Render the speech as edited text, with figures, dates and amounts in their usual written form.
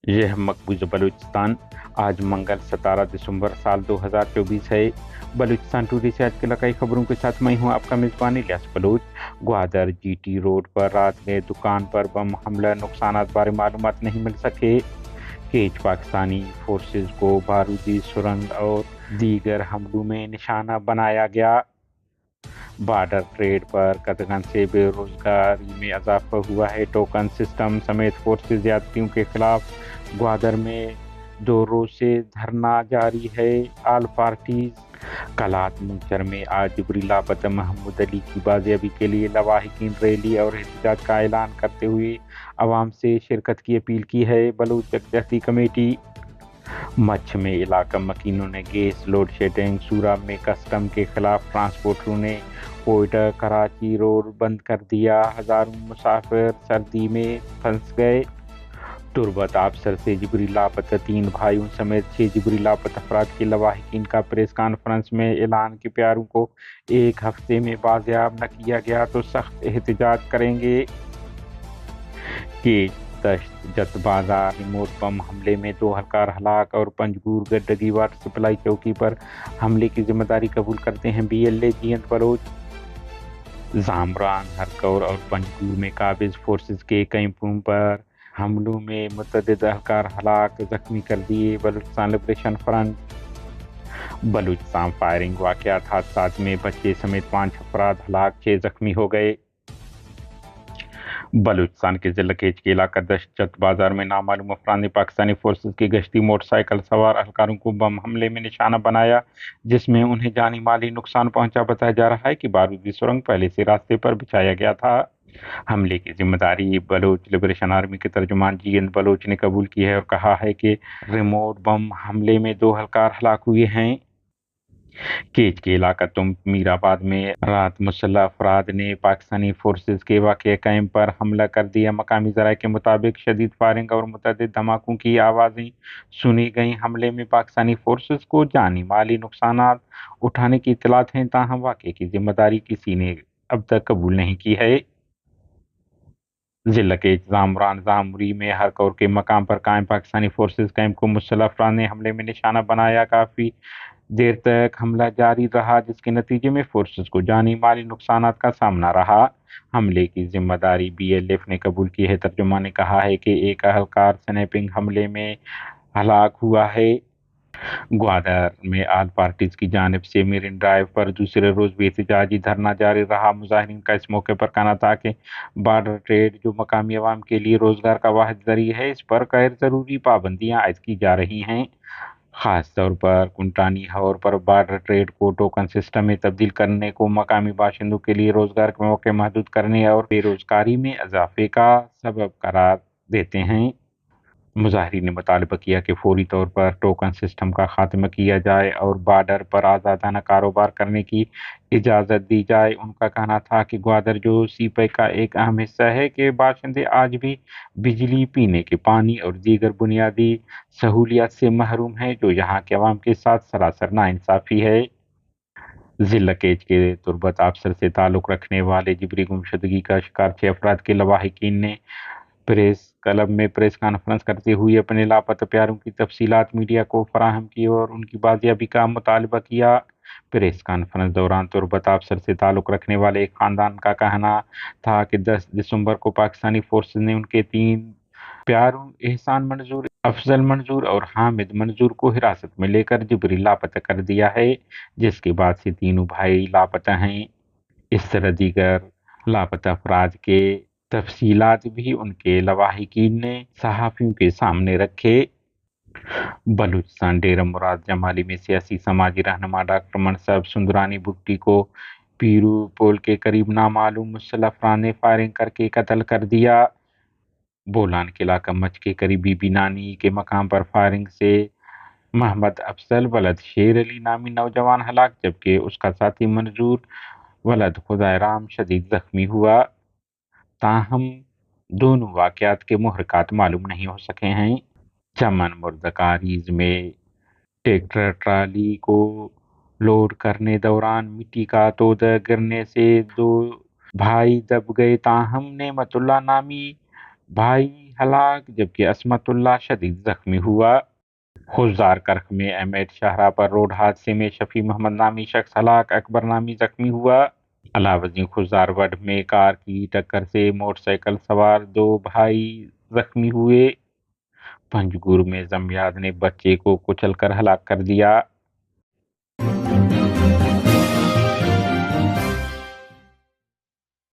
यह मकबूज बलूचिस्तान आज मंगल 17 दिसंबर साल 2024 है। बलूचिस्तान टुडे से आज की लगाई खबरों के साथ मैं हूं आपका मेजबान इलियास बलूच। ग्वादर जीटी रोड पर रात में दुकान पर बम हमला नुकसानात बारे मालूमात नहीं मिल सके। केज पाकिस्तानी फोर्सेज को बारूदी सुरंग और दीगर हमलों में निशाना बनाया गया। बॉर्डर ट्रेड पर कतगन से बेरोजगारी में इजाफा हुआ है। टोकन सिस्टम समेत फोर्सेज ज्यादतियों के खिलाफ ग्वादर में 2 रोज से धरना जारी है। आल पार्टीज कलात मुंचर में आज जिब्रील लापता महमूद अली की बाजियाबी के लिए लवाहिकीन रैली और एहतजाज का ऐलान करते हुए आवाम से शिरकत की अपील की है। बलूच यकजहती कमेटी मच्छ में इलाका मकीनों ने गैस लोड शेडिंग। सूरा में कस्टम के खिलाफ ट्रांसपोर्टरों ने कोयटा कराची रोड बंद कर दिया। हजारों मुसाफिर सर्दी में फंस गए। तुर्बत अफसर से जिब्रील लापता 3 भाइयों समेत 6 जिब्रील लापता अफराद के लवाहिकीन का प्रेस कॉन्फ्रेंस में ऐलान कि प्यारों को 1 हफ्ते में बाजियाब न किया गया तो सख्त एहतजाज करेंगे। कि दश्त जत बाजार रिमोट बम हमले में 2 हल्कार हलाक और पंजगूर गड्डगी वाटर सप्लाई चौकी पर हमले की जिम्मेदारी कबूल करते हैं BLA जीएंद बलोच। जामरान हरकौर और पंजगूर में काबिज फोर्सेज के कैंपों पर हमलों में मुतअद्दिद अहलकार हलाक जख्मी कर दिए। Balochistan liberation front Balochistan firing वाक़यात हादसात में बच्चे समेत 5 अफराद हलाक 6 जख्मी हो गए। बलूचिस्तान के जिला केच के इलाका दशत बाजार में नामालूम अफराद ने पाकिस्तानी फोर्सेज की गश्ती मोटरसाइकिल सवार अहलकारों को बम हमले में निशाना बनाया, जिसमें उन्हें जानी माली नुकसान पहुंचा। बताया जा रहा है कि बारूदी सुरंग पहले से रास्ते पर बिछाया गया था। हमले की जिम्मेदारी बलोच लिबरेशन आर्मी के तर्जुमान जीएंद बलोच ने कबूल की है और कहा है कि रिमोट बम हमले में 2 हल्कार हलाक हुए हैं। केच के इलाका तुम मीराबाद में रात मुसल्लह अफराद ने पाकिस्तानी फोर्सेज के वाक़या कैंप पर हमला कर दिया। मकामी ज़राए के मुताबिक शदीद फायरिंग और मुतअद्दिद धमाकों की आवाज़ें सुनी गईं। हमले में पाकिस्तानी फोर्सेज को जानी माली नुकसानात उठाने की इत्तलात हैं, ताहम वाक़े की जिम्मेदारी किसी ने अब तक कबूल नहीं की है। जिला के जामरान जामरी में हरकौर के मकाम पर कायम पाकिस्तानी फोर्सेज कैंप को मुसल्लह अफराद ने हमले में निशाना बनाया। काफ़ी देर तक हमला जारी रहा, जिसके नतीजे में फोर्सेस को जानी माली नुकसानात का सामना रहा। हमले की जिम्मेदारी BLF ने कबूल की है। तर्जुमा ने कहा है कि एक अहलकार स्नैपिंग हमले में हलाक हुआ है। ग्वादर में आल पार्टीज की जानिब से मेरिन ड्राइव पर दूसरे रोज भी एहतजाजी धरना जारी रहा। मुजाहिरीन का इस मौके पर कहना था कि बॉर्डर ट्रेड जो मकामी अवाम के लिए रोजगार का वाहिद जरिया है, इस पर गैर जरूरी पाबंदियां आयद की जा रही हैं। खास तौर पर कुंटानी हौर पर बॉर्डर ट्रेड को टोकन सिस्टम में तब्दील करने को मकामी बाशिंदों के लिए रोजगार के मौके महदूद करने और बेरोजगारी में इजाफे का सबब करार देते हैं। मुजाहिरीन ने मुतालबा किया कि फौरी तौर पर टोकन सिस्टम का खात्मा किया जाए और बॉर्डर पर आज़ादाना कारोबार करने की इजाज़त दी जाए। उनका कहना था कि ग्वादर जो सीपे का एक अहम हिस्सा है कि बाशिंदे आज भी बिजली, पीने के पानी और दीगर बुनियादी सहूलियात से महरूम हैं, जो यहाँ के अवाम के साथ सरासर नाइंसाफ़ी है। जिला केच के तुर्बत अफसर से ताल्लुक़ रखने वाले जिबरी गुमशुदगी का शिकार 6 अफराद के लवाहिकीन ने प्रेस क्लब में प्रेस कॉन्फ्रेंस करते हुए अपने लापता प्यारों की तफसीलात मीडिया को फराहम की और उनकी बाजियाबी का मुतालबा किया। प्रेस कॉन्फ्रेंस दौरान तुर्बत अफसर से ताल्लुक़ रखने वाले एक खानदान का कहना था कि 10 दिसंबर को पाकिस्तानी फोर्सेज ने उनके 3 प्यारों एहसान मंजूर, अफजल मंजूर और हामिद मंजूर को हिरासत में लेकर जिबरी लापता कर दिया है, जिसके बाद से तीनों भाई लापता हैं। इस तरह दीगर लापता अफराद के तफसीलात भी उनके लवाहिकीन ने सहाफ़ियों के सामने रखे। बलूचिस्तान डेरा मुराद जमाली में सियासी समाजी रहनुमा डॉक्टर मनसब सुंदरानी भुट्टी को पीरू पोल के करीब नामालूम मुसल्लह अफराद ने फायरिंग करके कत्ल कर दिया। बोलान के इलाका मच के करीब बीबी नानी के मकाम पर फायरिंग से मोहम्मद अफजल वलद शेर अली नामी नौजवान हलाक, जबकि उसका साथी मंजूर वलद खुदाराम शदीद जख्मी हुआ। ताहम दोनों वाक़यात के मुहर्रिकात मालूम नहीं हो सके हैं। चमन मुर्दकारीज में ट्रैक्टर ट्राली को लोड करने दौरान मिट्टी का तोदा गिरने से 2 भाई दब गए। ताहम नेमतुल्लाह नामी भाई ہلاک جبکہ عصمت اللہ شدید زخمی ہوا۔ خضدار کرخ میں ایم ایٹ شاہراہ پر روڈ حادثے میں شفیع محمد نامی شخص ہلاک، اکبر نامی زخمی ہوا۔ علاوہ خضدار وڈ میں کار کی ٹکر سے موٹر سائیکل سوار 2 بھائی زخمی ہوئے۔ پنجگور میں زمیات نے بچے کو کچل کر ہلاک کر دیا۔